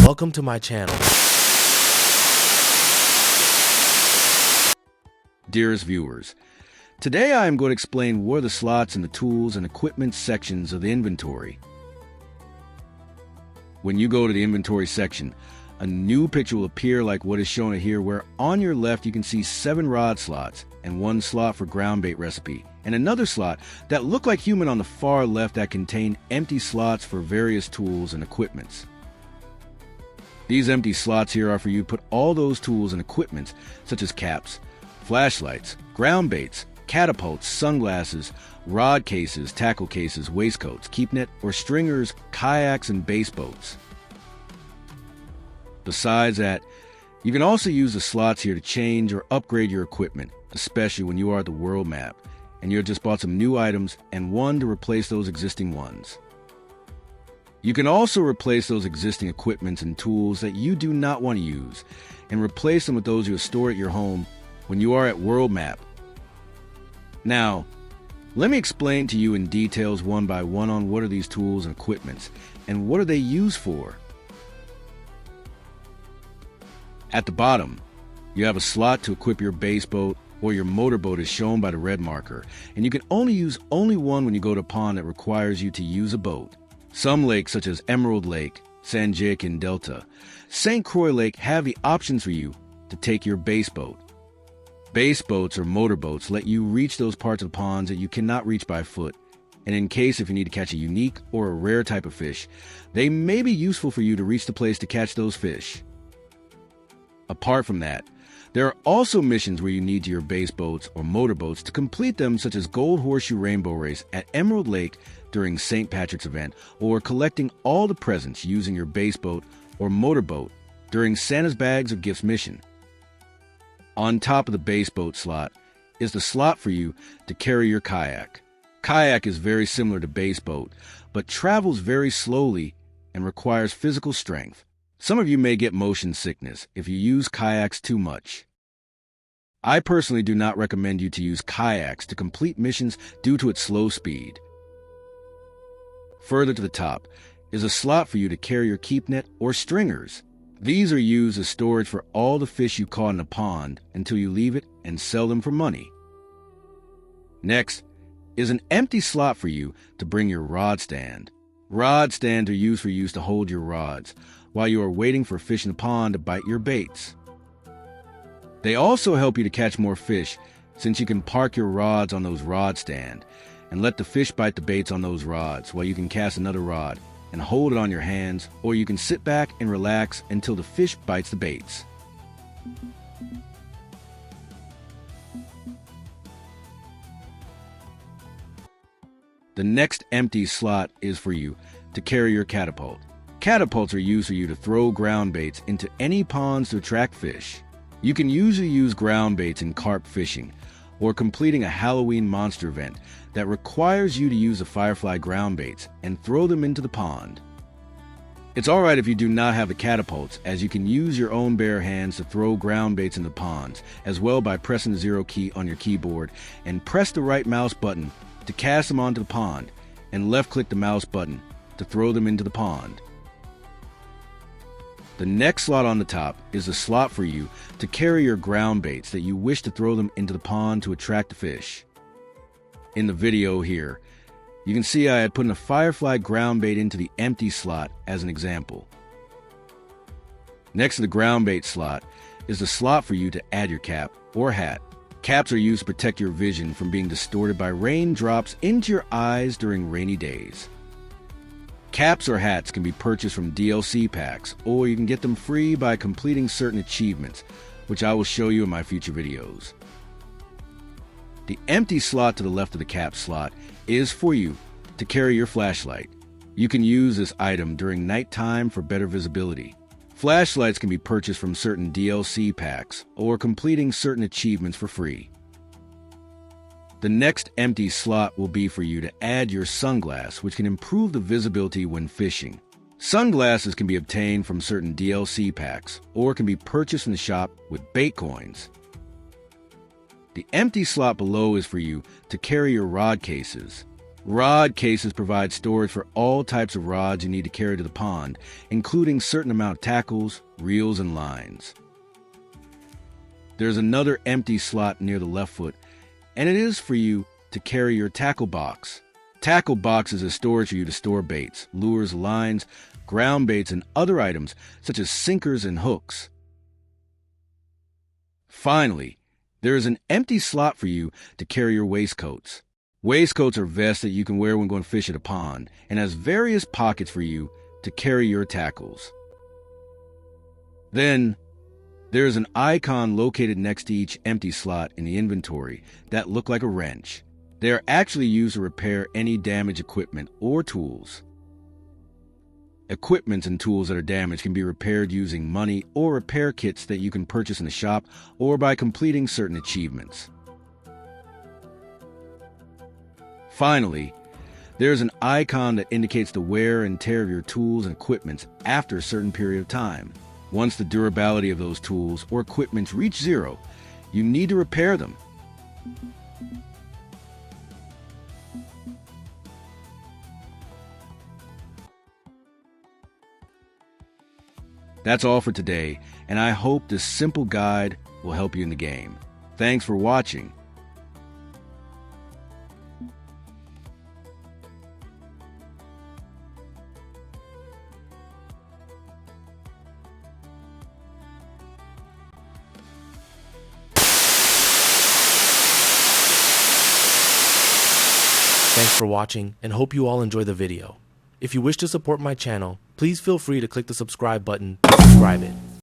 Welcome to my channel. Dearest viewers, today I am going to explain what are the slots in the tools and equipment sections of the inventory. When you go to the inventory section, a new picture will appear like what is shown here, where on your left you can see 7 rod slots and 1 slot for ground bait recipe, and another slot that look like human on the far left that contain empty slots for various tools and equipments. These empty slots here are for you to put all those tools and equipment such as caps, flashlights, ground baits, catapults, sunglasses, rod cases, tackle cases, waistcoats, keep net or stringers, kayaks, and base boats. Besides that, you can also use the slots here to change or upgrade your equipment, especially when you are at the world map and you have just bought some new items and one to replace those existing ones. You can also replace those existing equipments and tools that you do not want to use and replace them with those you store at your home when you are at world map. Now, let me explain to you in details one by one on what are these tools and equipments and what are they used for. At the bottom, you have a slot to equip your base boat or your motorboat as shown by the red marker, and you can only use one when you go to a pond that requires you to use a boat. Some lakes such as Emerald Lake, San Joaquin Delta, St. Croix Lake have the options for you to take your base boat. Base boats or motorboats let you reach those parts of the ponds that you cannot reach by foot, and in case if you need to catch a unique or a rare type of fish, they may be useful for you to reach the place to catch those fish. Apart from that, there are also missions where you need your base boats or motorboats to complete them, such as Gold Horseshoe Rainbow Race at Emerald Lake during St. Patrick's event, or collecting all the presents using your base boat or motorboat during Santa's Bags of Gifts mission. On top of the base boat slot is the slot for you to carry your kayak. Kayak is very similar to base boat, but travels very slowly and requires physical strength. Some of you may get motion sickness if you use kayaks too much. I personally do not recommend you to use kayaks to complete missions due to its slow speed. Further to the top is a slot for you to carry your keep net or stringers. These are used as storage for all the fish you caught in a pond until you leave it and sell them for money. Next is an empty slot for you to bring your rod stand. Rod stands are used for you to hold your rods while you are waiting for fish in the pond to bite your baits. They also help you to catch more fish, since you can park your rods on those rod stand and let the fish bite the baits on those rods while you can cast another rod and hold it on your hands, or you can sit back and relax until the fish bites the baits. The next empty slot is for you to carry your catapult. Catapults are used for you to throw ground baits into any ponds to attract fish. You can usually use ground baits in carp fishing or completing a Halloween monster event that requires you to use the firefly ground baits and throw them into the pond. It's alright if you do not have the catapults, as you can use your own bare hands to throw ground baits in the ponds, as well by pressing the 0 key on your keyboard and press the right mouse button to cast them onto the pond and left click the mouse button to throw them into the pond. The next slot on the top is the slot for you to carry your ground baits that you wish to throw them into the pond to attract the fish. In the video here, you can see I had put a firefly ground bait into the empty slot as an example. Next to the ground bait slot is the slot for you to add your cap or hat. Caps are used to protect your vision from being distorted by raindrops into your eyes during rainy days. Caps or hats can be purchased from DLC packs, or you can get them free by completing certain achievements, which I will show you in my future videos. The empty slot to the left of the cap slot is for you to carry your flashlight. You can use this item during nighttime for better visibility. Flashlights can be purchased from certain DLC packs, or completing certain achievements for free. The next empty slot will be for you to add your sunglass, which can improve the visibility when fishing. Sunglasses can be obtained from certain DLC packs, or can be purchased in the shop with bait coins. The empty slot below is for you to carry your rod cases. Rod cases provide storage for all types of rods you need to carry to the pond, including certain amount of tackles, reels, and lines. There's another empty slot near the left foot, and it is for you to carry your tackle box. Tackle box is a storage for you to store baits, lures, lines, ground baits, and other items such as sinkers and hooks. Finally, there is an empty slot for you to carry your waistcoats. Waistcoats are vests that you can wear when going to fish at a pond, and has various pockets for you to carry your tackles. Then, there is an icon located next to each empty slot in the inventory that look like a wrench. They are actually used to repair any damaged equipment or tools. Equipment and tools that are damaged can be repaired using money or repair kits that you can purchase in the shop or by completing certain achievements. Finally, there is an icon that indicates the wear and tear of your tools and equipment after a certain period of time. Once the durability of those tools or equipment reach zero, you need to repair them. That's all for today, and I hope this simple guide will help you in the game. Thanks for watching. Thanks for watching, and hope you all enjoy the video. If you wish to support my channel, please feel free to click the subscribe button to subscribe it.